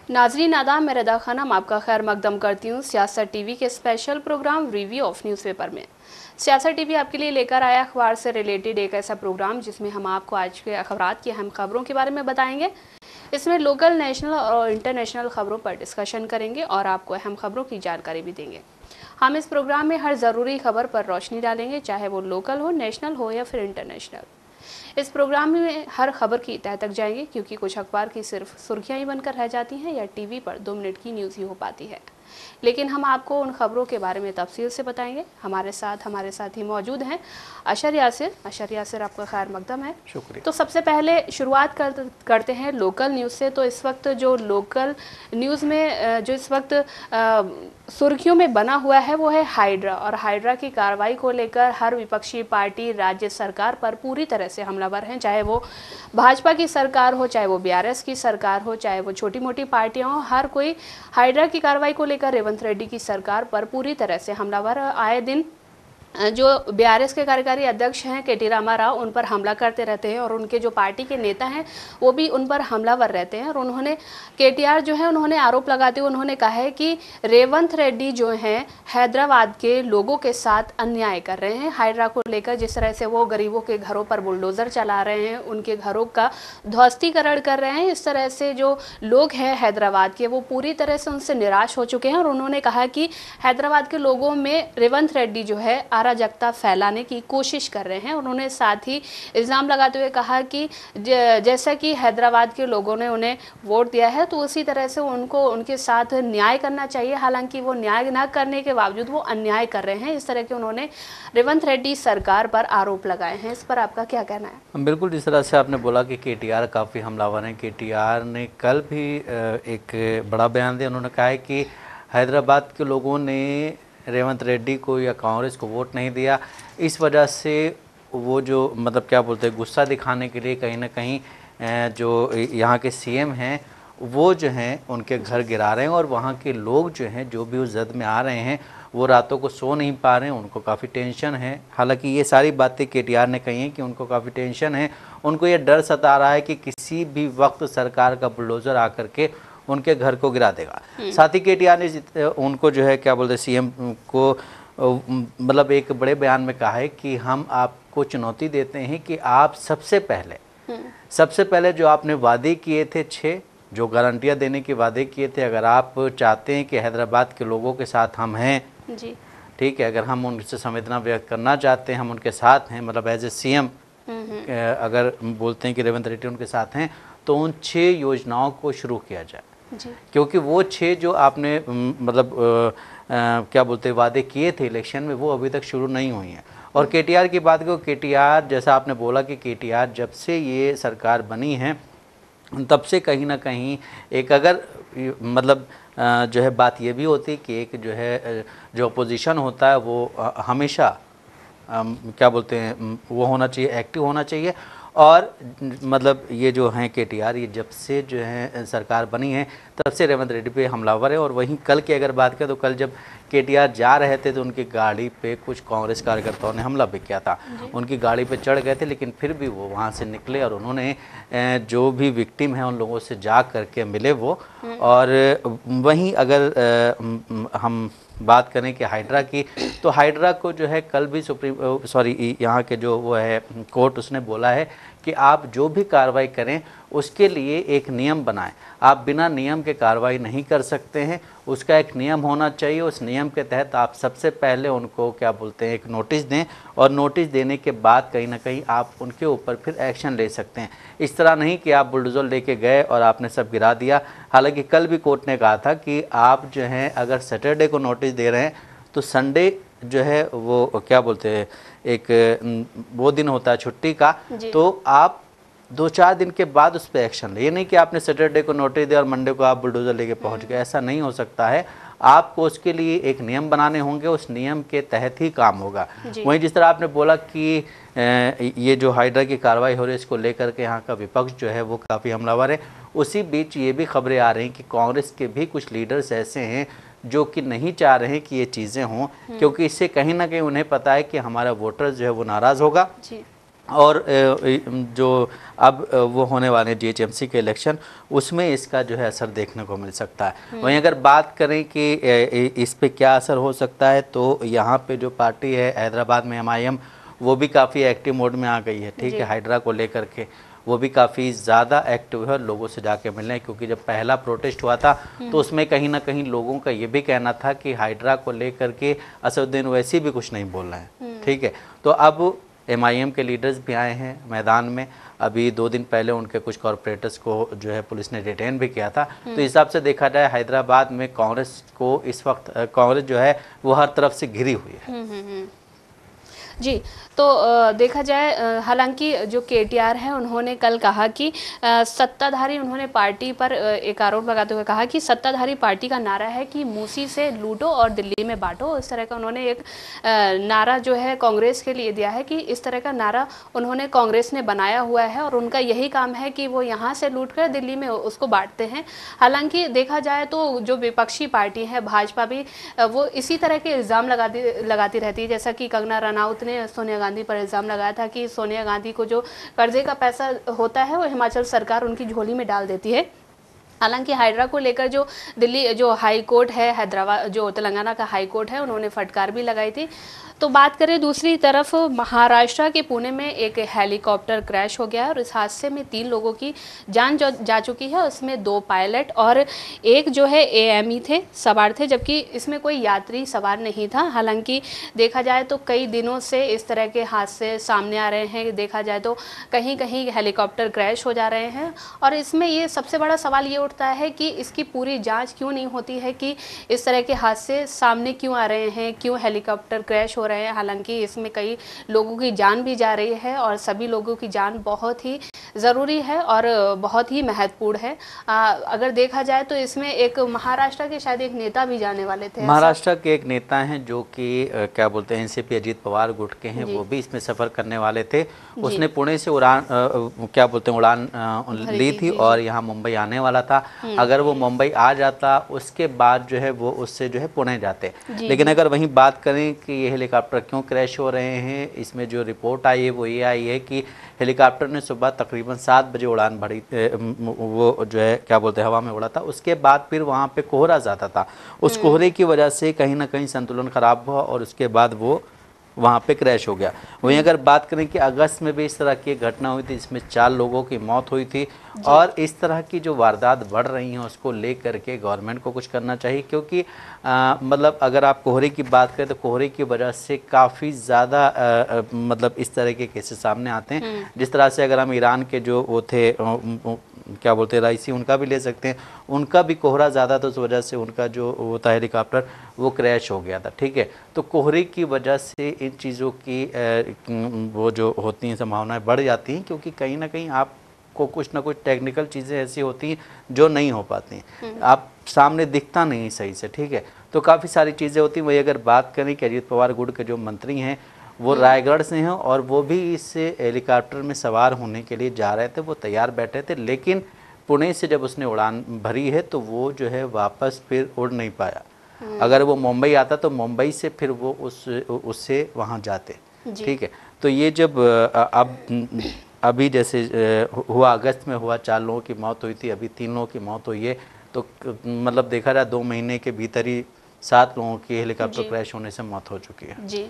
नाजरीन आदाब, मैं रदा खानम आपका खैर मकदम करती हूँ सियासत टीवी के special program review of newspaper में। सियासत टीवी आपके लिए लेकर आया अखबार से रिलेटेड एक ऐसा प्रोग्राम जिसमें हम आपको आज के अखबारात की अहम खबरों के बारे में बताएंगे। इसमें लोकल, नेशनल और इंटरनेशनल खबरों पर डिस्कशन करेंगे और आपको अहम खबरों की जानकारी भी देंगे। हम इस प्रोग्राम में हर ज़रूरी खबर पर रोशनी डालेंगे, चाहे वो लोकल हो, नेशनल हो या फिर इंटरनेशनल। इस प्रोग्राम में हर खबर की तह तक जाएंगे, क्योंकि कुछ अखबार की सिर्फ सुर्खियां ही बनकर रह जाती हैं या टीवी पर 2 मिनट की न्यूज़ ही हो पाती है। लेकिन हम आपको उन खबरों के बारे में तफसील से बताएंगे। हमारे साथ ही मौजूद हैं अशर यासिर, आपका खैर मकदम है। शुक्रिया। तो सबसे पहले शुरुआत करते हैं लोकल न्यूज़ से। तो इस वक्त जो लोकल न्यूज़ में जो इस वक्त सुर्खियों में बना हुआ है वो है हाइड्रा, और हाइड्रा की कार्रवाई को लेकर हर विपक्षी पार्टी राज्य सरकार पर पूरी तरह से हमलावर हैं, चाहे वो भाजपा की सरकार हो, चाहे वो बीआरएस की सरकार हो, चाहे वो छोटी मोटी पार्टियां हो। हर कोई हाइड्रा की कार्रवाई को लेकर रेवंत रेड्डी की सरकार पर पूरी तरह से हमलावर। आए दिन जो बीआरएस के कार्यकारी अध्यक्ष हैं केटी रामाराव, उन पर हमला करते रहते हैं और उनके जो पार्टी के नेता हैं वो भी उन पर हमलावर रहते हैं। और उन्होंने केटीआर जो है उन्होंने आरोप लगाते हुए उन्होंने कहा है कि रेवंत रेड्डी जो हैं हैदराबाद के लोगों के साथ अन्याय कर रहे हैं। हाइड्रा को लेकर जिस तरह से वो गरीबों के घरों पर बुलडोज़र चला रहे हैं, उनके घरों का ध्वस्तीकरण कर रहे हैं, इस तरह से जो लोग हैं हैदराबाद के वो पूरी तरह से उनसे निराश हो चुके हैं। और उन्होंने कहा कि हैदराबाद के लोगों में रेवंत रेड्डी जो है अराजकता फैलाने की कोशिश कर रहे हैं। उन्होंने साथ ही इल्ज़ाम लगाते हुए कहा कि जैसा कि हैदराबाद के लोगों ने उन्हें वोट दिया है तो उसी तरह से उनको उनके साथ न्याय करना चाहिए, हालांकि वो न्याय न करने के बावजूद वो अन्याय कर रहे हैं। इस तरह के उन्होंने रेवंत रेड्डी सरकार पर आरोप लगाए हैं। इस पर आपका क्या कहना है? बिल्कुल, जिस तरह से आपने बोला कि केटीआर काफ़ी हमलावर हैं। केटीआर ने कल भी एक बड़ा बयान दिया। उन्होंने कहा है कि हैदराबाद के लोगों ने रेवंत रेड्डी को या कांग्रेस को वोट नहीं दिया, इस वजह से वो जो मतलब क्या बोलते हैं गुस्सा दिखाने के लिए कहीं ना कहीं जो यहाँ के सीएम हैं वो जो हैं उनके घर गिरा रहे हैं, और वहाँ के लोग जो हैं जो भी उस जद में आ रहे हैं वो रातों को सो नहीं पा रहे हैं, उनको काफ़ी टेंशन है। हालांकि ये सारी बातें केटीआर ने कही हैं कि उनको काफ़ी टेंशन है, उनको ये डर सता रहा है कि किसी भी वक्त सरकार का बुलडोज़र आकर के उनके घर को गिरा देगा। साथ ही केटीआर ने उनको जो है क्या बोलते हैं सीएम को मतलब एक बड़े बयान में कहा है कि हम आपको चुनौती देते हैं कि आप सबसे पहले जो आपने वादे किए थे 6 जो गारंटियां देने के वादे किए थे, अगर आप चाहते हैं कि हैदराबाद के लोगों के साथ हम हैं जी, ठीक है, अगर हम उनसे संवेदना व्यक्त करना चाहते हैं, हम उनके साथ हैं, मतलब एज ए सीएम अगर बोलते हैं कि रेवंत रेड्डी उनके साथ हैं, तो उन 6 योजनाओं को शुरू किया जाए जी। क्योंकि वो 6 जो आपने मतलब क्या बोलते हैं वादे किए थे इलेक्शन में, वो अभी तक शुरू नहीं हुई हैं। और केटीआर की बात करो, केटीआर जैसा आपने बोला कि केटीआर जब से ये सरकार बनी है तब से कहीं ना कहीं एक अगर मतलब जो है बात ये भी होती है कि एक जो है जो अपोजिशन होता है वो हमेशा क्या बोलते हैं वो होना चाहिए, एक्टिव होना चाहिए। और मतलब ये जो हैं केटीआर, ये जब से जो है सरकार बनी है तब से रेवंत रेड्डी पे हमलावर है। और वहीं कल की अगर बात करें तो कल जब केटीआर जा रहे थे तो उनकी गाड़ी पे कुछ कांग्रेस कार्यकर्ताओं ने हमला भी किया था। उनकी गाड़ी पे चढ़ गए थे, लेकिन फिर भी वो वहाँ से निकले और उन्होंने जो भी विक्टिम है उन लोगों से जा करके मिले वो। और वहीं अगर हम बात करें कि हाइड्रा की, तो हाइड्रा को जो है कल भी यहाँ के जो वो है कोर्ट उसने बोला है कि आप जो भी कार्रवाई करें उसके लिए एक नियम बनाएं। आप बिना नियम के कार्रवाई नहीं कर सकते हैं, उसका एक नियम होना चाहिए। उस नियम के तहत आप सबसे पहले उनको क्या बोलते हैं एक नोटिस दें, और नोटिस देने के बाद कहीं ना कहीं आप उनके ऊपर फिर एक्शन ले सकते हैं। इस तरह नहीं कि आप बुलडोज़र लेके गए और आपने सब गिरा दिया। हालांकि कल भी कोर्ट ने कहा था कि आप जो हैं अगर सैटरडे को नोटिस दे रहे हैं तो संडे जो है वो क्या बोलते हैं एक वो दिन होता है छुट्टी का, तो आप 2-4 दिन के बाद उस पर एक्शन ले। ये नहीं कि आपने सैटरडे को नोटिस दिया और मंडे को आप बुलडोज़र लेके पहुंच गए, ऐसा नहीं हो सकता है। आपको उसके लिए एक नियम बनाने होंगे, उस नियम के तहत ही काम होगा। वहीं जिस तरह आपने बोला कि ये जो हाइड्रा की कार्रवाई हो रही है इसको लेकर के यहाँ का विपक्ष जो है वो काफ़ी हमलावर है, उसी बीच ये भी खबरें आ रही हैं कि कांग्रेस के भी कुछ लीडर्स ऐसे हैं जो कि नहीं चाह रहे हैं कि ये चीज़ें हों, क्योंकि इससे कहीं ना कहीं उन्हें पता है कि हमारा वोटर जो है वो नाराज़ होगा और जो अब वो होने वाले जीएचएमसी के इलेक्शन, उसमें इसका जो है असर देखने को मिल सकता है। वहीं अगर बात करें कि इस पे क्या असर हो सकता है, तो यहाँ पे जो पार्टी है हैदराबाद में एमआईएम, वो भी काफ़ी एक्टिव मोड में आ गई है, ठीक है, हाइड्रा को लेकर के वो भी काफ़ी ज़्यादा एक्टिव है, लोगों से जाके मिलने, क्योंकि जब पहला प्रोटेस्ट हुआ था तो उसमें कहीं ना कहीं लोगों का ये भी कहना था कि हाइड्रा को लेकर के असदुद्दीन ओवैसी भी कुछ नहीं बोल रहे हैं, ठीक है। तो अब एमआईएम के लीडर्स भी आए हैं मैदान में। अभी 2 दिन पहले उनके कुछ कॉरपोरेटर्स को जो है पुलिस ने डिटेन भी किया था। तो हिसाब से देखा जाए हैदराबाद में कांग्रेस को इस वक्त कांग्रेस जो है वो हर तरफ से घिरी हुई है। जी, तो देखा जाए हालांकि जो केटीआर है उन्होंने कल कहा कि सत्ताधारी, उन्होंने पार्टी पर एक आरोप लगाते हुए कहा कि सत्ताधारी पार्टी का नारा है कि मूसी से लूटो और दिल्ली में बांटो। इस तरह का उन्होंने एक नारा जो है कांग्रेस के लिए दिया है कि इस तरह का नारा उन्होंने कांग्रेस ने बनाया हुआ है और उनका यही काम है कि वो यहाँ से लूट कर दिल्ली में उसको बांटते हैं। हालांकि देखा जाए तो जो विपक्षी पार्टी है भाजपा भी वो इसी तरह के इल्ज़ाम लगाती रहती है, जैसा कि कंगना रनौत ने सोनिया गांधी पर इल्ज़ाम लगाया था कि सोनिया गांधी को जो कर्जे का पैसा होता है वो हिमाचल सरकार उनकी झोली में डाल देती है। हालांकि हाइड्रा को लेकर जो दिल्ली जो हाई कोर्ट है, हैदराबाद जो तेलंगाना का हाई कोर्ट है, उन्होंने फटकार भी लगाई थी। तो बात करें दूसरी तरफ महाराष्ट्र के पुणे में एक हेलीकॉप्टर क्रैश हो गया है और इस हादसे में 3 लोगों की जान जा चुकी है। उसमें 2 पायलट और एक जो है एएमई थे सवार थे, जबकि इसमें कोई यात्री सवार नहीं था। हालांकि देखा जाए तो कई दिनों से इस तरह के हादसे सामने आ रहे हैं। देखा जाए तो कहीं कहीं हेलीकॉप्टर क्रैश हो जा रहे हैं और इसमें ये सबसे बड़ा सवाल ये उठता है कि इसकी पूरी जाँच क्यों नहीं होती है कि इस तरह के हादसे सामने क्यों आ रहे हैं, क्यों हेलीकॉप्टर क्रैश हो रहे हैं। हालांकि इसमें कई लोगों की जान भी जा रही है और सभी लोगों की जान बहुत ही ज़रूरी है और बहुत ही महत्वपूर्ण है। अगर देखा जाए तो इसमें एक महाराष्ट्र के शायद एक नेता भी जाने वाले थे। महाराष्ट्र के एक नेता हैं जो कि क्या बोलते हैं एनसीपी अजीत पवार गुट के हैं, वो भी इसमें सफ़र करने वाले थे। उसने पुणे से उड़ान क्या बोलते हैं उड़ान ली थी और यहाँ मुंबई आने वाला था। अगर वो मुंबई आ जाता उसके बाद जो है वो उससे जो है पुणे जाते। लेकिन अगर वहीं बात करें कि ये हेलीकॉप्टर क्यों क्रैश हो रहे हैं, इसमें जो रिपोर्ट आई है वो ये आई है कि हेलीकॉप्टर ने सुबह तकरीबन 7 बजे उड़ान भरी, वो जो है क्या बोलते हैं हवा में उड़ा था। उसके बाद फिर वहाँ पे कोहरा ज़्यादा था, उस कोहरे की वजह से कहीं ना कहीं संतुलन खराब हुआ और उसके बाद वो वहाँ पे क्रैश हो गया। वहीं अगर बात करें कि अगस्त में भी इस तरह की घटना हुई थी, इसमें 4 लोगों की मौत हुई थी। और इस तरह की जो वारदात बढ़ रही हैं उसको लेकर के गवर्नमेंट को कुछ करना चाहिए, क्योंकि मतलब अगर आप कोहरे की बात करें तो कोहरे की वजह से काफ़ी ज़्यादा मतलब इस तरह के केसेस सामने आते हैं। जिस तरह से अगर हम ईरान के जो वो थे क्या बोलते हैं राइसी, उनका भी ले सकते हैं, उनका भी कोहरा ज़्यादा था, उस वजह से उनका जो वो था हेलीकॉप्टर वो क्रैश हो गया था, ठीक है। तो कोहरे की वजह से इन चीज़ों की वो जो होती हैं संभावनाएं बढ़ जाती हैं, क्योंकि कहीं ना कहीं आपको कुछ ना कुछ टेक्निकल चीज़ें ऐसी होती हैं जो नहीं हो पाती, आप सामने दिखता नहीं सही से, ठीक है। तो काफ़ी सारी चीज़ें होती हैं। वही अगर बात करें कि अजीत पवार गुट के जो मंत्री हैं वो रायगढ़ से हैं और वो भी इस हेलीकॉप्टर में सवार होने के लिए जा रहे थे, वो तैयार बैठे थे, लेकिन पुणे से जब उसने उड़ान भरी है तो वो जो है वापस फिर उड़ नहीं पाया। अगर वो मुंबई आता तो मुंबई से फिर वो उससे वहाँ जाते, ठीक है। तो ये जब अभी जैसे हुआ अगस्त में हुआ, 4 लोगों की मौत हुई थी, अभी 3 लोगों की मौत हुई है, तो मतलब देखा जाए 2 महीने के भीतर ही 7 लोगों की हेलीकॉप्टर क्रैश होने से मौत हो चुकी है। जी,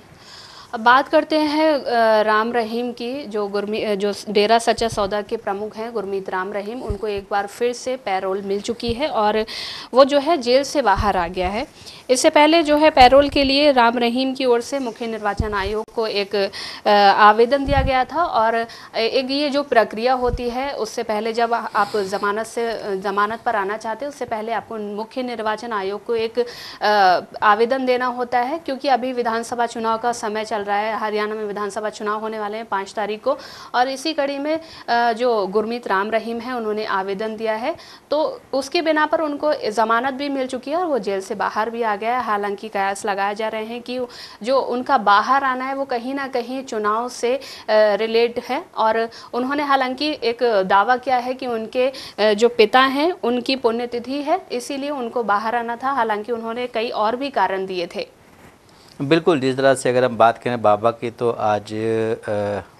अब बात करते हैं राम रहीम की, जो डेरा सच्चा सौदा के प्रमुख हैं गुरमीत राम रहीम, उनको एक बार फिर से पैरोल मिल चुकी है और वो जो है जेल से बाहर आ गया है। इससे पहले जो है पैरोल के लिए राम रहीम की ओर से मुख्य निर्वाचन आयोग को एक आवेदन दिया गया था और एक ये जो प्रक्रिया होती है, उससे पहले जब आप ज़मानत पर आना चाहते हैं उससे पहले आपको मुख्य निर्वाचन आयोग को एक आवेदन देना होता है, क्योंकि अभी विधानसभा चुनाव का समय चल रहा है। हरियाणा में विधानसभा चुनाव होने वाले हैं 5 तारीख को और इसी कड़ी में जो गुरमीत राम रहीम है उन्होंने आवेदन दिया है, तो उसके बिना पर उनको ज़मानत भी मिल चुकी है और वो जेल से बाहर भी आ गया है। हालांकि कयास लगाए जा रहे हैं कि जो उनका बाहर आना है वो कहीं ना कहीं चुनाव से रिलेट है और उन्होंने हालांकि एक दावा किया है कि उनके जो पिता हैं उनकी पुण्यतिथि है, इसीलिए उनको बाहर आना था। हालांकि उन्होंने कई और भी कारण दिए थे। बिल्कुल, जिस तरह से अगर हम बात करें बाबा की, तो आज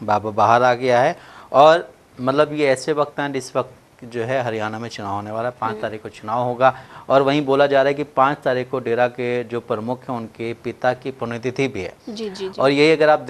बाबा बाहर आ गया है। और मतलब ये ऐसे वक्त हैं जिस वक्त जो है हरियाणा में चुनाव होने वाला है, 5 तारीख को चुनाव होगा। और वहीं बोला जा रहा है कि 5 तारीख को डेरा के जो प्रमुख हैं उनके पिता की पुण्यतिथि भी है। जी जी जी। और यही अगर आप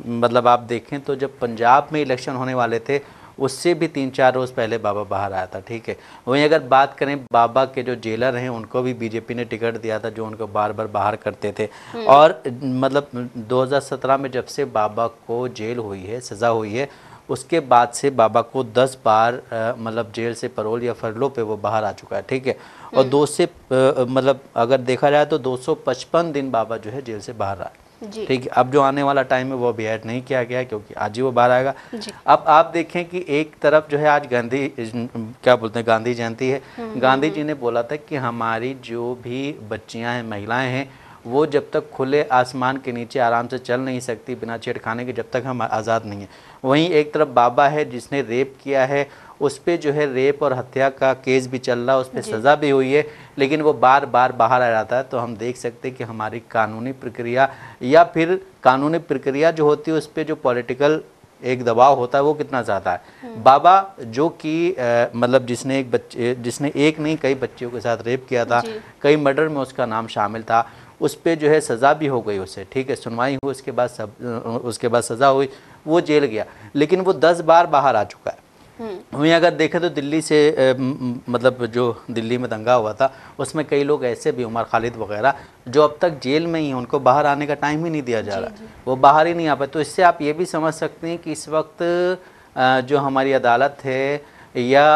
मतलब आप देखें तो जब पंजाब में इलेक्शन होने वाले थे उससे भी 3-4 रोज़ पहले बाबा बाहर आया था, ठीक है। वहीं अगर बात करें बाबा के जो जेलर हैं उनको भी बीजेपी ने टिकट दिया था, जो उनको बार बार बाहर करते थे। और मतलब 2017 में जब से बाबा को जेल हुई है, सज़ा हुई है, उसके बाद से बाबा को 10 बार मतलब जेल से पैरोल या फरलो पे वो बाहर आ चुका है, ठीक है। और मतलब अगर देखा जाए तो 255 दिन बाबा जो है जेल से बाहर रहा है, ठीक है। अब जो आने वाला टाइम है वो अभी ऐड नहीं किया गया है, क्योंकि आज ही वो बाहर आएगा। अब आप देखें कि एक तरफ जो है आज क्या बोलते हैं, गांधी जयंती है। गांधी जी ने बोला था कि हमारी जो भी बच्चियां हैं, महिलाएं हैं, वो जब तक खुले आसमान के नीचे आराम से चल नहीं सकती बिना छेड़खाने के, जब तक हम आज़ाद नहीं हैं। वहीं एक तरफ बाबा है जिसने रेप किया है, उस पर जो है रेप और हत्या का केस भी चल रहा है, उस पर सज़ा भी हुई है, लेकिन वो बार बार बाहर आ जाता है। तो हम देख सकते हैं कि हमारी कानूनी प्रक्रिया या फिर कानूनी प्रक्रिया जो होती है उस पर जो पॉलिटिकल एक दबाव होता है वो कितना ज़्यादा है। बाबा जो कि मतलब जिसने एक नहीं कई बच्चियों के साथ रेप किया था, कई मर्डर में उसका नाम शामिल था, उस पर जो है सज़ा भी हो गई उसे, ठीक है। सुनवाई हुई, उसके बाद सज़ा हुई, वो जेल गया, लेकिन वो 10 बार बाहर आ चुका है। वहीं अगर देखें तो दिल्ली से मतलब जो दिल्ली में दंगा हुआ था उसमें कई लोग ऐसे भी, उमर खालिद वगैरह, जो अब तक जेल में ही हैं, उनको बाहर आने का टाइम ही नहीं दिया जा रहा, वो बाहर ही नहीं आ पाए। तो इससे आप ये भी समझ सकते हैं कि इस वक्त जो हमारी अदालत है या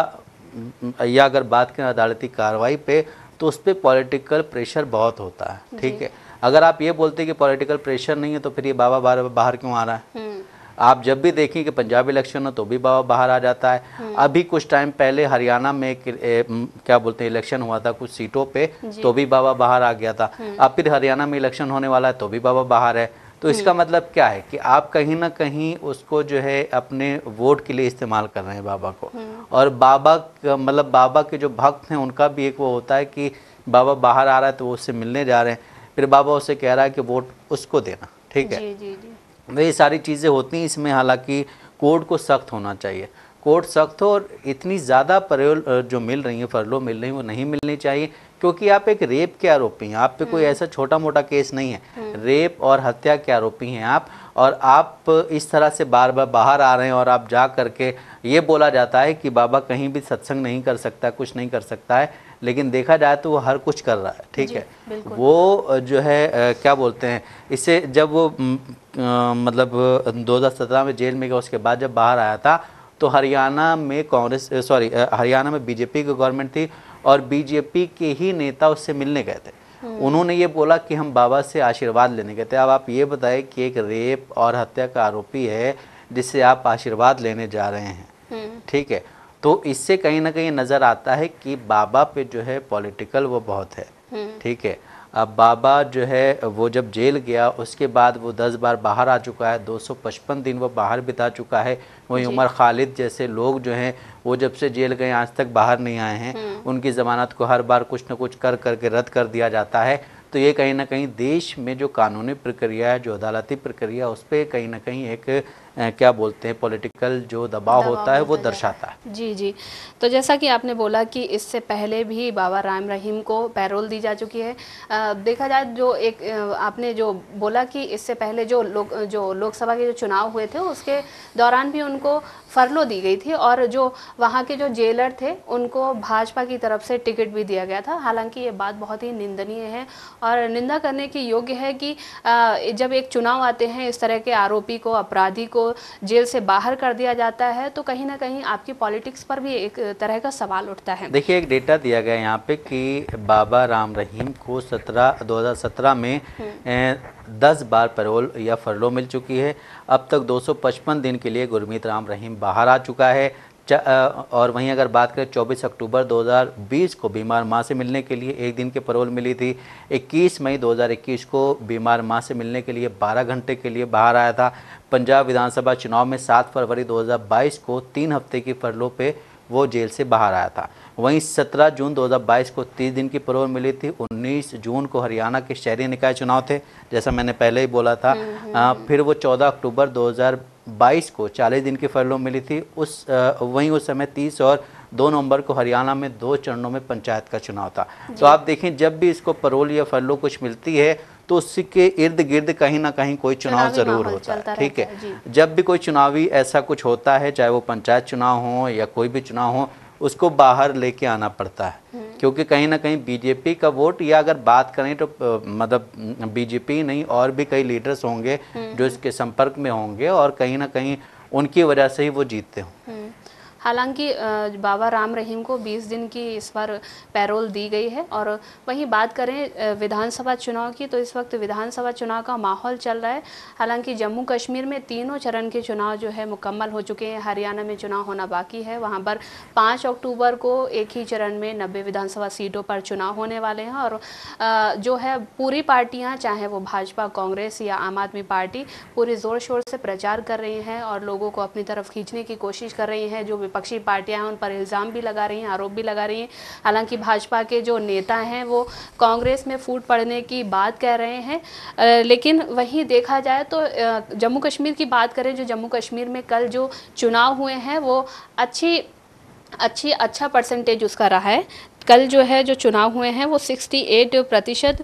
अगर बात करें अदालती कार्रवाई पे, तो उस पर पॉलिटिकल प्रेशर बहुत होता है, ठीक है। अगर आप ये बोलते हैं कि पॉलिटिकल प्रेशर नहीं है तो फिर ये बाबा बाहर क्यों आ रहा है? आप जब भी देखें कि पंजाब इलेक्शन हो तो भी बाबा बाहर आ जाता है। अभी कुछ टाइम पहले हरियाणा में क्या बोलते हैं इलेक्शन हुआ था कुछ सीटों पे, तो भी बाबा बाहर आ गया था। अब फिर हरियाणा में इलेक्शन होने वाला है तो भी बाबा बाहर है। तो इसका मतलब क्या है कि आप कहीं ना कहीं उसको जो है अपने वोट के लिए इस्तेमाल कर रहे हैं बाबा को। और बाबा मतलब बाबा के जो भक्त हैं उनका भी एक वो होता है कि बाबा बाहर आ रहा है तो वो उससे मिलने जा रहे हैं, फिर बाबा उससे कह रहा है कि वोट उसको देना, ठीक है। ये सारी चीज़ें होती हैं इसमें। हालांकि कोर्ट को सख्त होना चाहिए, कोर्ट सख्त हो, और इतनी ज़्यादा पैरोल जो मिल रही है, फरलो मिल रही है, वो नहीं मिलनी चाहिए, क्योंकि आप एक रेप के आरोपी हैं। आप पे कोई ऐसा छोटा मोटा केस नहीं है, रेप और हत्या के आरोपी हैं आप। और आप इस तरह से बार बार बाहर आ रहे हैं और आप जा करके ये बोला जाता है कि बाबा कहीं भी सत्संग नहीं कर सकता, कुछ नहीं कर सकता है, लेकिन देखा जाए तो वो हर कुछ कर रहा है, ठीक है। वो जो है क्या बोलते हैं, इससे जब वो मतलब 2017 में जेल में गया, उसके बाद जब बाहर आया था तो हरियाणा में हरियाणा में बीजेपी की गवर्नमेंट थी और बीजेपी के ही नेता उससे मिलने गए थे। उन्होंने ये बोला कि हम बाबा से आशीर्वाद लेने गए थे। अब आप ये बताएं कि एक रेप और हत्या का आरोपी है जिससे आप आशीर्वाद लेने जा रहे हैं, ठीक है। तो इससे कहीं ना कहीं नज़र आता है कि बाबा पे जो है पॉलिटिकल वो बहुत है, ठीक है। अब बाबा जो है वो जब जेल गया उसके बाद वो 10 बार बाहर आ चुका है, 255 दिन वो बाहर बिता चुका है। वही उमर खालिद जैसे लोग जो हैं वो जब से जेल गए आज तक बाहर नहीं आए हैं, उनकी ज़मानत को हर बार कुछ न कुछ करके रद्द कर दिया जाता है। तो ये कहीं ना कहीं देश में जो कानूनी प्रक्रिया है, जो अदालती प्रक्रिया, उस पर कहीं ना कहीं एक क्या बोलते हैं पॉलिटिकल जो दबाव होता है वो दर्शाता है। जी जी। तो जैसा कि आपने बोला कि इससे पहले भी बाबा राम रहीम को पैरोल दी जा चुकी है। देखा जाए जो एक आपने जो बोला कि इससे पहले जो लोकसभा के जो चुनाव हुए थे उसके दौरान भी उनको फरलो दी गई थी, और जो वहाँ के जो जेलर थे उनको भाजपा की तरफ से टिकट भी दिया गया था। हालांकि ये बात बहुत ही निंदनीय है और निंदा करने की योग्य है कि जब एक चुनाव आते हैं इस तरह के आरोपी को, अपराधी को जेल से बाहर कर दिया जाता है, तो कहीं ना कहीं आपकी पॉलिटिक्स पर भी एक तरह का सवाल उठता है। देखिए एक डेटा दिया गया यहाँ पे कि बाबा राम रहीम को 2017 में 10 बार पैरोल या फरलो मिल चुकी है। अब तक 255 दिन के लिए गुरमीत राम रहीम बाहर आ चुका है। और वहीं अगर बात करें 24 अक्टूबर 2020 को बीमार मां से मिलने के लिए 1 दिन के पैरोल मिली थी। 21 मई 2021 को बीमार मां से मिलने के लिए 12 घंटे के लिए बाहर आया था। पंजाब विधानसभा चुनाव में 7 फरवरी 2022 को 3 हफ्ते की फरलो पे वो जेल से बाहर आया था। वहीं 17 जून 2022 को 30 दिन की पैरोल मिली थी। 19 जून को हरियाणा के शहरी निकाय चुनाव थे, जैसा मैंने पहले ही बोला था। फिर वो 14 अक्टूबर 2022 को 40 दिन की पैरोल मिली थी। वहीं उस समय 30 और 2 नवंबर को हरियाणा में 2 चरणों में पंचायत का चुनाव था। तो आप देखें, जब भी इसको पैरोल या फैलो कुछ मिलती है तो उसके इर्द गिर्द कहीं ना कहीं कोई चुनाव जरूर होता है, ठीक है। जब भी कोई चुनावी ऐसा कुछ होता है, चाहे वो पंचायत चुनाव हो या कोई भी चुनाव हो, उसको बाहर लेके आना पड़ता है, क्योंकि कहीं ना कहीं बीजेपी का वोट, या अगर बात करें तो मतलब बीजेपी नहीं और भी कई लीडर्स होंगे जो इसके संपर्क में होंगे और कहीं ना कहीं उनकी वजह से ही वो जीतते हों। हालांकि बाबा राम रहीम को 20 दिन की इस बार पैरोल दी गई है। और वहीं बात करें विधानसभा चुनाव की, तो इस वक्त विधानसभा चुनाव का माहौल चल रहा है। हालांकि जम्मू कश्मीर में तीनों चरण के चुनाव जो है मुकम्मल हो चुके हैं। हरियाणा में चुनाव होना बाकी है, वहां पर 5 अक्टूबर को एक ही चरण में 90 विधानसभा सीटों पर चुनाव होने वाले हैं। और जो है पूरी पार्टियाँ, चाहे वो भाजपा, कांग्रेस या आम आदमी पार्टी, पूरे ज़ोर शोर से प्रचार कर रही हैं और लोगों को अपनी तरफ खींचने की कोशिश कर रही हैं। जो विपक्षी पार्टियां हैं उन पर इल्ज़ाम भी लगा रही हैं, आरोप भी लगा रही हैं। हालांकि भाजपा के जो नेता हैं वो कांग्रेस में फूट पड़ने की बात कह रहे हैं। लेकिन वहीं देखा जाए तो जम्मू कश्मीर की बात करें, जो जम्मू कश्मीर में कल जो चुनाव हुए हैं वो अच्छा परसेंटेज उसका रहा है। कल जो है जो चुनाव हुए हैं वो 68%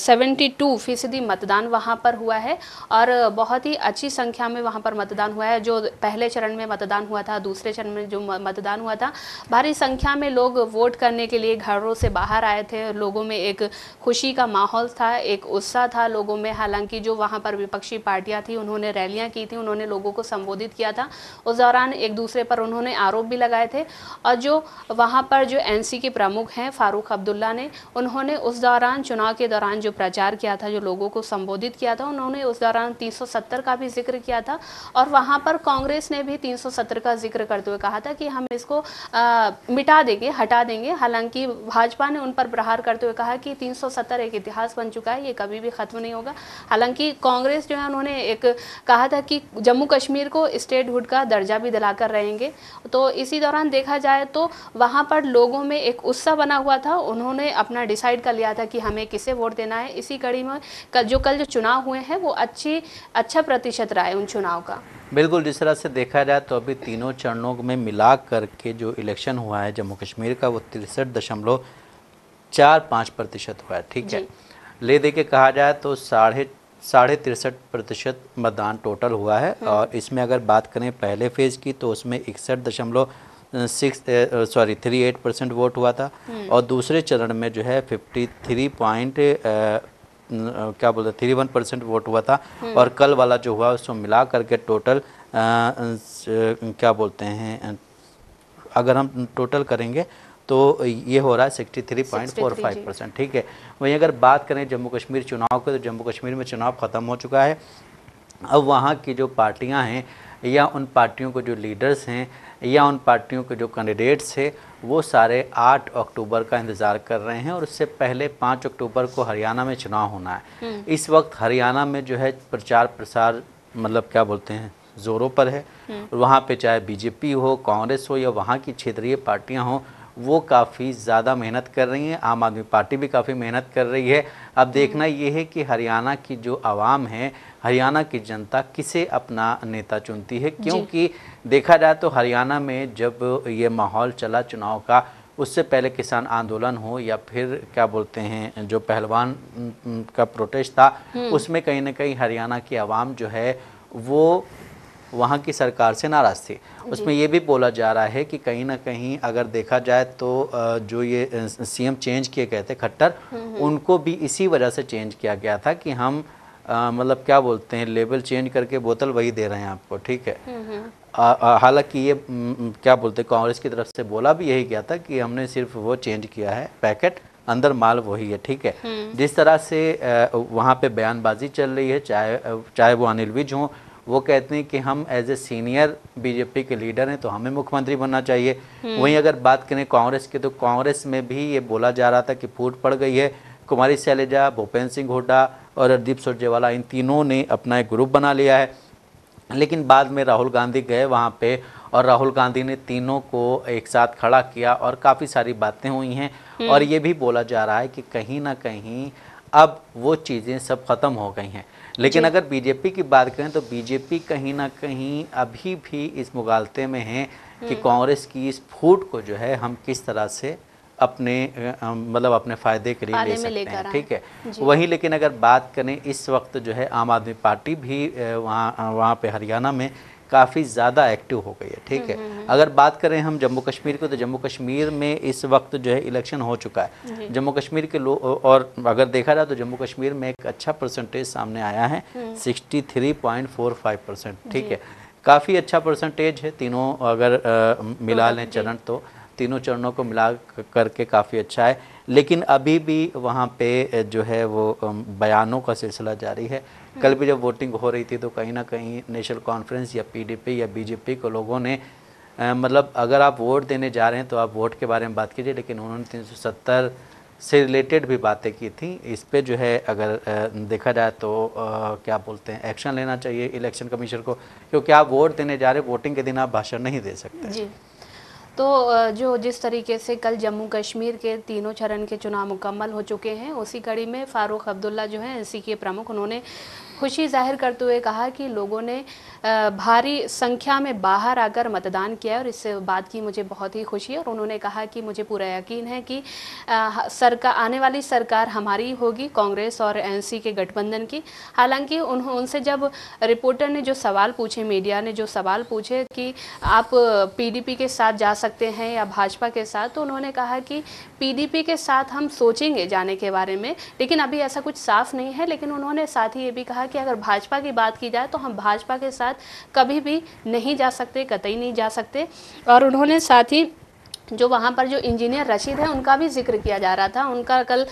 72% मतदान वहाँ पर हुआ है और बहुत ही अच्छी संख्या में वहाँ पर मतदान हुआ है। जो पहले चरण में मतदान हुआ था, दूसरे चरण में जो मतदान हुआ था, भारी संख्या में लोग वोट करने के लिए घरों से बाहर आए थे। लोगों में एक खुशी का माहौल था, एक उत्साह था लोगों में। हालांकि जो वहाँ पर विपक्षी पार्टियाँ थी उन्होंने रैलियाँ की थी, उन्होंने लोगों को संबोधित किया था। उस दौरान एक दूसरे पर उन्होंने आरोप भी लगाए थे। और जो वहाँ पर जो एनसी के प्रमुख हैं फारूक अब्दुल्ला ने, उन्होंने उस दौरान चुनाव के दौरान जो प्रचार किया था, जो लोगों को संबोधित किया था, उन्होंने उस दौरान 370 का भी जिक्र किया था। और वहां पर कांग्रेस ने भी 370 का जिक्र करते हुए कहा था कि हम इसको मिटा देंगे, हटा देंगे। हालांकि भाजपा ने उन पर प्रहार करते हुए कहा कि 370 एक इतिहास बन चुका है, ये कभी भी खत्म नहीं होगा। हालांकि कांग्रेस जो है उन्होंने एक कहा था कि जम्मू कश्मीर को स्टेटहुड का दर्जा भी दिलाकर रहेंगे। तो इसी दौरान देखा जाए तो वहां पर लोगों में एक उत्साह बना हुआ था। उन्होंने अपना डिसाइड कर लिया था कि हमें किसे वोट देना है। इसी कड़ी में कल जो चुनाव हुए हैं वो अच्छा प्रतिशत रहा है उन चुनाव का। बिल्कुल, जिस तरह से देखा जाए तो अभी तीनों चरणों में मिला करके जो इलेक्शन हुआ है जम्मू कश्मीर का, वो 63.45% हुआ है, ठीक है। ले दे के कहा जाए तो 63.5% मतदान टोटल हुआ है। और इसमें अगर बात करें पहले फेज़ की तो उसमें 61.38% वोट हुआ था। और दूसरे चरण में जो है 31% वोट हुआ था। और कल वाला जो हुआ उसको मिला करके टोटल अगर हम टोटल करेंगे तो ये हो रहा है 63.45%, ठीक है। वहीं अगर बात करें जम्मू कश्मीर चुनाव के, तो जम्मू कश्मीर में चुनाव ख़त्म हो चुका है। अब वहाँ की जो पार्टियाँ हैं या उन पार्टियों के जो लीडर्स हैं या उन पार्टियों के जो कैंडिडेट्स हैं, वो सारे 8 अक्टूबर का इंतज़ार कर रहे हैं। और उससे पहले 5 अक्टूबर को हरियाणा में चुनाव होना है। इस वक्त हरियाणा में जो है प्रचार प्रसार ज़ोरों पर है। वहाँ पे चाहे बीजेपी हो, कांग्रेस हो या वहाँ की क्षेत्रीय पार्टियाँ हों, वो काफ़ी ज़्यादा मेहनत कर रही हैं। आम आदमी पार्टी भी काफ़ी मेहनत कर रही है। अब देखना ये है कि हरियाणा की जो आवाम है, हरियाणा की जनता किसे अपना नेता चुनती है। क्योंकि देखा जाए तो हरियाणा में जब ये माहौल चला चुनाव का, उससे पहले किसान आंदोलन हो या फिर जो पहलवान का प्रोटेस्ट था, उसमें कहीं ना कहीं हरियाणा की आवाम जो है वो वहाँ की सरकार से नाराज़ थी। उसमें ये भी बोला जा रहा है कि कहीं ना कहीं अगर देखा जाए तो जो ये सीएम चेंज किए गए थे खट्टर, उनको भी इसी वजह से चेंज किया गया था कि हम लेवल चेंज करके बोतल वही दे रहे हैं आपको, ठीक है। हालांकि ये कांग्रेस की तरफ से बोला भी यही गया था कि हमने सिर्फ वो चेंज किया है, पैकेट अंदर माल वही है, ठीक है। जिस तरह से वहाँ पे बयानबाजी चल रही है, चाहे वो अनिल विज हों, वो कहते हैं कि हम एज ए सीनियर बीजेपी के लीडर हैं तो हमें मुख्यमंत्री बनना चाहिए। वहीं अगर बात करें कांग्रेस की, तो कांग्रेस में भी ये बोला जा रहा था कि फूट पड़ गई है। कुमारी शैलजा, भूपेंद्र सिंह हुड्डा और हरदीप सुरजेवाला, इन तीनों ने अपना एक ग्रुप बना लिया है। लेकिन बाद में राहुल गांधी गए वहाँ पे और राहुल गांधी ने तीनों को एक साथ खड़ा किया और काफ़ी सारी बातें हुई हैं। और ये भी बोला जा रहा है कि कहीं ना कहीं अब वो चीज़ें सब ख़त्म हो गई हैं। लेकिन अगर बीजेपी की बात करें तो बीजेपी कहीं ना कहीं अभी भी इस मुगालते में है कि कांग्रेस की इस फूट को जो है हम किस तरह से अपने मतलब अपने फ़ायदे के लिए ले सकते हैं, ठीक है। वहीं लेकिन अगर बात करें इस वक्त जो है आम आदमी पार्टी भी वहाँ पे हरियाणा में काफ़ी ज़्यादा एक्टिव हो गई है, ठीक है। अगर बात करें हम जम्मू कश्मीर को तो जम्मू कश्मीर में इस वक्त जो है इलेक्शन हो चुका है। जम्मू कश्मीर के लोग, और अगर देखा जाए तो जम्मू कश्मीर में एक अच्छा परसेंटेज सामने आया है 63.45%, ठीक है। काफ़ी अच्छा परसेंटेज है। तीनों अगर मिला लें चरण तो तीनों चरणों को मिला करके काफ़ी अच्छा है। लेकिन अभी भी वहाँ पे जो है वो बयानों का सिलसिला जारी है। कल भी जब वोटिंग हो रही थी तो कहीं ना कहीं नेशनल कॉन्फ्रेंस या पीडीपी या बीजेपी को लोगों ने मतलब अगर आप वोट देने जा रहे हैं तो आप वोट के बारे में बात कीजिए, लेकिन उन्होंने 370 से रिलेटेड भी बातें की थी। इस पे जो है अगर देखा जाए तो क्या बोलते हैं, एक्शन लेना चाहिए इलेक्शन कमीशन को, क्योंकि आप वोट देने जा रहे हैं, वोटिंग के दिन आप भाषण नहीं दे सकते जी। तो जो जिस तरीके से कल जम्मू कश्मीर के तीनों चरण के चुनाव मुकम्मल हो चुके हैं, उसी कड़ी में फारूक अब्दुल्ला जो हैं एनसी के प्रमुख, उन्होंने खुशी जाहिर करते हुए कहा कि लोगों ने भारी संख्या में बाहर आकर मतदान किया और इस बात की मुझे बहुत ही खुशी है। और उन्होंने कहा कि मुझे पूरा यकीन है कि सरकार, आने वाली सरकार हमारी होगी, कांग्रेस और एनसी के गठबंधन की। हालांकि उनसे जब रिपोर्टर ने जो सवाल पूछे, मीडिया ने जो सवाल पूछे कि आप पीडीपी के साथ जा सकते हैं या भाजपा के साथ, तो उन्होंने कहा कि पीडीपी के साथ हम सोचेंगे जाने के बारे में, लेकिन अभी ऐसा कुछ साफ नहीं है। लेकिन उन्होंने साथ ही ये भी कहा कि अगर भाजपा की बात की जाए तो हम भाजपा के साथ कभी भी नहीं जा सकते, कतई नहीं जा सकते। और उन्होंने साथ ही जो वहाँ पर जो इंजीनियर रशीद है उनका भी जिक्र किया जा रहा था। उनका कल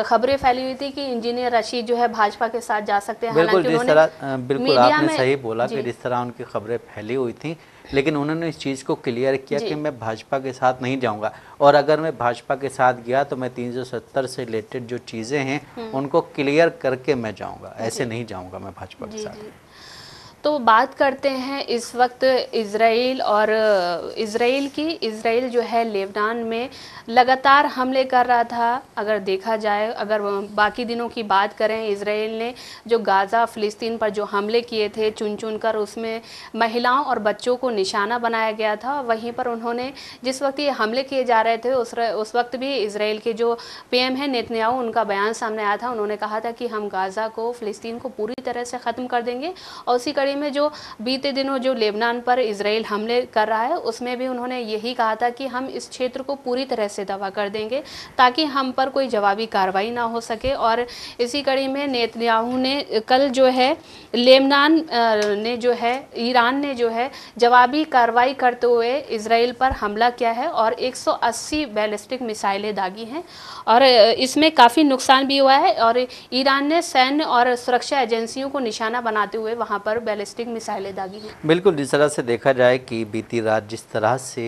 खबरें फैली हुई थी कि इंजीनियर रशीद जो है भाजपा के साथ जा सकते हैं। बिल्कुल, जिस तरह बिल्कुल आपने सही बोला कि जिस तरह उनकी खबरें फैली हुई थी, लेकिन उन्होंने इस चीज़ को क्लियर किया कि मैं भाजपा के साथ नहीं जाऊंगा, और अगर मैं भाजपा के साथ गया तो मैं 370 से रिलेटेड जो चीज़ें हैं उनको क्लियर करके मैं जाऊंगा, ऐसे नहीं जाऊंगा मैं भाजपा के साथ। तो बात करते हैं इस वक्त इज़राइल और इज़राइल की। इज़राइल जो है लेबनान में लगातार हमले कर रहा था। अगर देखा जाए, अगर बाकी दिनों की बात करें, इज़राइल ने जो गाज़ा फ़िलिस्तीन पर जो हमले किए थे चुन चुन कर, उसमें महिलाओं और बच्चों को निशाना बनाया गया था। वहीं पर उन्होंने जिस वक्त ये हमले किए जा रहे थे उस वक्त भी इज़राइल के जो पीएम है नेतन्याहू, उनका बयान सामने आया था। उन्होंने कहा था कि हम गाज़ा को, फ़िलिस्तीन को पूरी तरह से ख़त्म कर देंगे। और उसी में जो बीते दिनों जो लेबनान पर इजराइल हमले कर रहा है उसमें भी उन्होंने यही कहा था कि हम इस क्षेत्र को पूरी तरह से तबाह कर देंगे ताकि हम पर कोई जवाबी कार्रवाई ना हो सके। और इसी कड़ी में नेतन्याहू ने कल जो है लेबनान ने जो है, ईरान ने जो है जवाबी कार्रवाई करते हुए इजराइल पर हमला किया है और 180 बैलिस्टिक मिसाइलें दागी हैं और इसमें काफ़ी नुकसान भी हुआ है। और ईरान ने सैन्य और सुरक्षा एजेंसियों को निशाना बनाते हुए वहाँ पर बैलिस्टिक मिसाइलें दागी हैं। बिल्कुल, जिस तरह से देखा जाए कि बीती रात जिस तरह से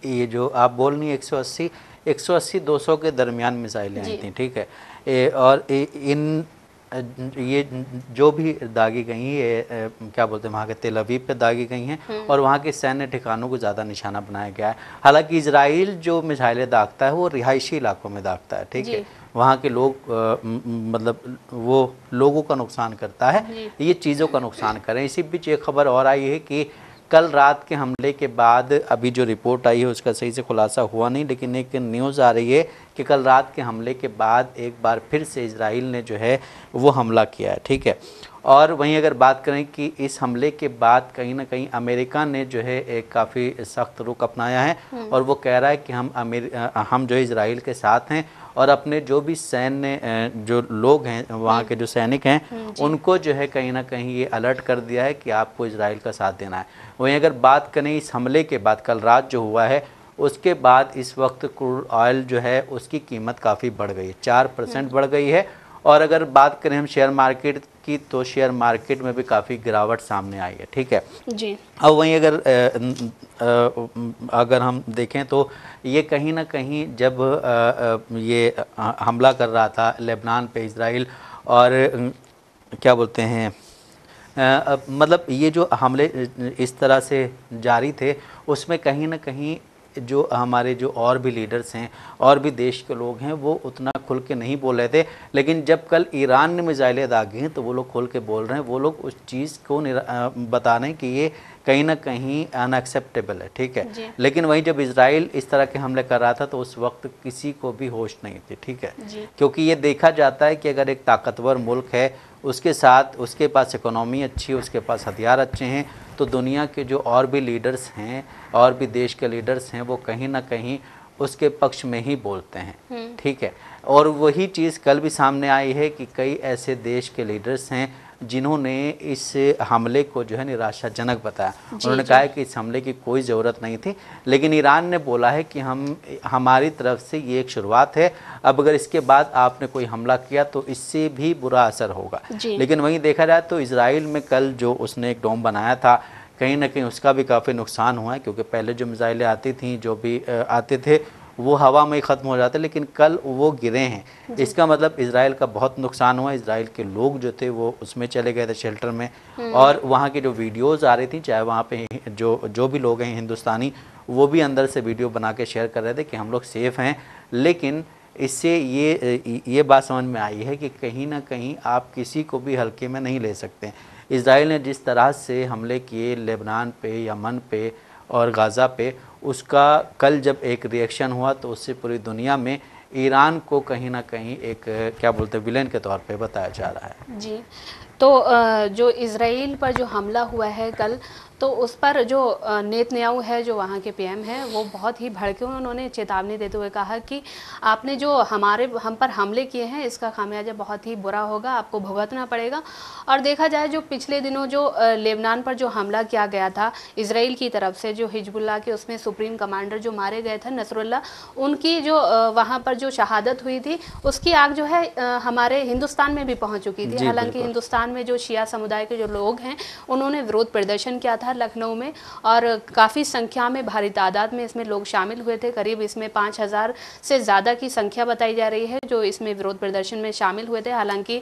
ये जो आप बोल नहीं 180 200 के दरमियान मिसाइलें आई थी, ठीक है। और इन ये जो भी दागी गई ये क्या बोलते हैं वहाँ के तेल अवीव पे दागी गई हैं और वहाँ के सैन्य ठिकानों को ज़्यादा निशाना बनाया गया है। हालांकि इजराइल जो मिसाइलें दागता है वो रिहायशी इलाकों में दागता है, ठीक है। वहाँ के लोग मतलब वो लोगों का नुकसान करता है, ये चीज़ों का नुकसान करें। इसी बीच एक खबर और आई है कि कल रात के हमले के बाद अभी जो रिपोर्ट आई है उसका सही से खुलासा हुआ नहीं, लेकिन एक न्यूज़ आ रही है कि कल रात के हमले के बाद एक बार फिर से इजराइल ने जो है वो हमला किया है, ठीक है। और वहीं अगर बात करें कि इस हमले के बाद कहीं ना कहीं अमेरिका ने जो है एक काफ़ी सख्त रुख अपनाया है और वो कह रहा है कि हम जो इजराइल के साथ हैं और अपने जो भी सैन्य जो लोग हैं वहाँ के जो सैनिक हैं उनको जो है कहीं ना कहीं ये अलर्ट कर दिया है कि आपको इजराइल का साथ देना है। वहीं अगर बात करें इस हमले के बाद कल रात जो हुआ है उसके बाद इस वक्त क्रूड ऑयल जो है उसकी कीमत काफ़ी बढ़ गई है, 4% बढ़ गई है। और अगर बात करें हम शेयर मार्केट की तो शेयर मार्केट में भी काफ़ी गिरावट सामने आई है, ठीक है जी। अब वहीं अगर हम देखें तो ये कहीं ना कहीं जब ये हमला कर रहा था लेबनान पे इजराइल और क्या बोलते हैं मतलब ये जो हमले इस तरह से जारी थे, उसमें कहीं ना कहीं जो हमारे जो और भी लीडर्स हैं और भी देश के लोग हैं वो उतना खुल के नहीं बोल रहे थे, लेकिन जब कल ईरान ने मिसाइलें दागी हैं तो वो लोग खुल के बोल रहे हैं। वो लोग उस चीज़ को बता रहे हैं कि ये कहीं ना कहीं अनएक्सेप्टेबल है, ठीक है। लेकिन वहीं जब इजराइल इस तरह के हमले कर रहा था तो उस वक्त किसी को भी होश नहीं थी, ठीक है, क्योंकि ये देखा जाता है कि अगर एक ताकतवर मुल्क है, उसके साथ उसके पास इकोनॉमी अच्छी है, उसके पास हथियार अच्छे हैं, तो दुनिया के जो और भी लीडर्स हैं और भी देश के लीडर्स हैं वो कहीं ना कहीं उसके पक्ष में ही बोलते हैं, ठीक है। और वही चीज़ कल भी सामने आई है कि कई ऐसे देश के लीडर्स हैं जिन्होंने इस हमले को जो है निराशाजनक बताया। उन्होंने कहा है कि इस हमले की कोई ज़रूरत नहीं थी, लेकिन ईरान ने बोला है कि हमारी तरफ से ये एक शुरुआत है, अब अगर इसके बाद आपने कोई हमला किया तो इससे भी बुरा असर होगा। लेकिन वहीं देखा जाए तो इजराइल में कल जो उसने एक डोम बनाया था, कहीं ना कहीं उसका भी काफ़ी नुकसान हुआ है, क्योंकि पहले जो मिसाइलें आती थी जो भी आते थे वो हवा में ही ख़त्म हो जाते, लेकिन कल वो गिरे हैं। इसका मतलब इजराइल का बहुत नुकसान हुआ। इजराइल के लोग जो थे वो उसमें चले गए थे शेल्टर में, और वहाँ की जो वीडियोज़ आ रही थी, चाहे वहाँ पे जो भी लोग हैं हिंदुस्तानी, वो भी अंदर से वीडियो बना के शेयर कर रहे थे कि हम लोग सेफ़ हैं। लेकिन इससे ये बात समझ में आई है कि कहीं ना कहीं आप किसी को भी हल्के में नहीं ले सकते। इजराइल ने जिस तरह से हमले किए लेबनान पे, यमन पे और गाज़ा पे, उसका कल जब एक रिएक्शन हुआ तो उससे पूरी दुनिया में ईरान को कहीं ना कहीं एक क्या बोलते हैं विलेन के तौर पे बताया जा रहा है। जी, तो जो इज़राइल पर जो हमला हुआ है कल, तो उस पर जो नेतन्याहू है, जो वहाँ के पीएम हैं, वो बहुत ही भड़के हुए, उन्होंने चेतावनी देते हुए कहा कि आपने जो हम पर हमले किए हैं इसका खामियाजा बहुत ही बुरा होगा, आपको भुगतना पड़ेगा। और देखा जाए जो पिछले दिनों जो लेबनान पर जो हमला किया गया था इज़राइल की तरफ से, जो हिजबुल्लाह के उसमें सुप्रीम कमांडर जो मारे गए थे नसरुल्लाह, उनकी जो वहाँ पर जो शहादत हुई थी उसकी आग जो है हमारे हिंदुस्तान में भी पहुँच चुकी थी। हालांकि हिंदुस्तान में जो शिया समुदाय के जो लोग हैं उन्होंने विरोध प्रदर्शन किया था लखनऊ में, और काफ़ी संख्या में, भारी तादाद में इसमें लोग शामिल हुए थे। करीब इसमें 5000 से ज़्यादा की संख्या बताई जा रही है जो इसमें विरोध प्रदर्शन में शामिल हुए थे। हालांकि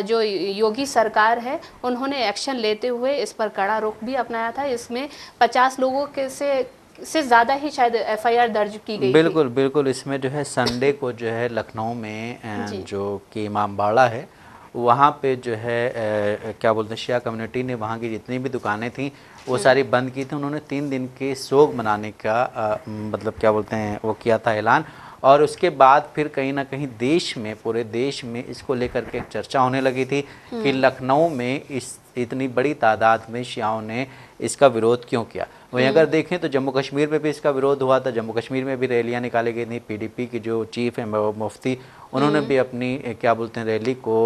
जो योगी सरकार है उन्होंने एक्शन लेते हुए इस पर कड़ा रुख भी अपनाया था। इसमें 50 लोगों के से ज़्यादा ही शायद एफआईआर दर्ज की गई। बिल्कुल बिल्कुल। इसमें जो है संडे को जो है लखनऊ में जो कि इमामबाड़ा है वहाँ पे जो है क्या बोलते हैं शिया कम्युनिटी ने वहाँ की जितनी भी दुकानें थी वो सारी बंद की थी। उन्होंने 3 दिन के सोग मनाने का मतलब क्या बोलते हैं वो किया था ऐलान, और उसके बाद फिर कहीं ना कहीं देश में, पूरे देश में इसको लेकर के एक चर्चा होने लगी थी कि लखनऊ में इतनी बड़ी तादाद में शियाओं ने इसका विरोध क्यों किया। वहीं अगर देखें तो जम्मू कश्मीर में भी इसका विरोध हुआ था। जम्मू कश्मीर में भी रैलियां निकाली गई थी। पीडीपी की जो चीफ है मुफ्ती, उन्होंने भी अपनी क्या बोलते हैं रैली को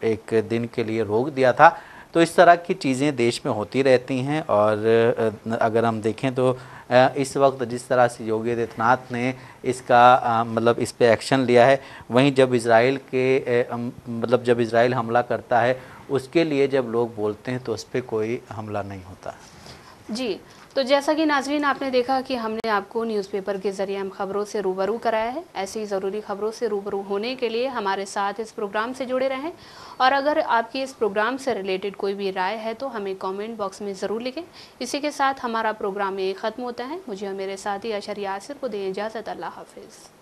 एक दिन के लिए रोक दिया था। तो इस तरह की चीज़ें देश में होती रहती हैं। और अगर हम देखें तो इस वक्त जिस तरह से योगी आदित्यनाथ ने इसका मतलब इस पे एक्शन लिया है, वहीं जब इज़राइल के मतलब जब इज़राइल हमला करता है उसके लिए जब लोग बोलते हैं तो उस पर कोई हमला नहीं होता। जी, तो जैसा कि नाज़रीन आपने देखा कि हमने आपको न्यूज़पेपर के ज़रिए हम खबरों से रूबरू कराया है। ऐसी ज़रूरी खबरों से रूबरू होने के लिए हमारे साथ इस प्रोग्राम से जुड़े रहें, और अगर आपकी इस प्रोग्राम से रिलेटेड कोई भी राय है तो हमें कमेंट बॉक्स में ज़रूर लिखें। इसी के साथ हमारा प्रोग्राम ये ख़त्म होता है। मुझे और मेरे साथी अशर यासिर को दें इजाज़त। अल्लाह हाफिज़।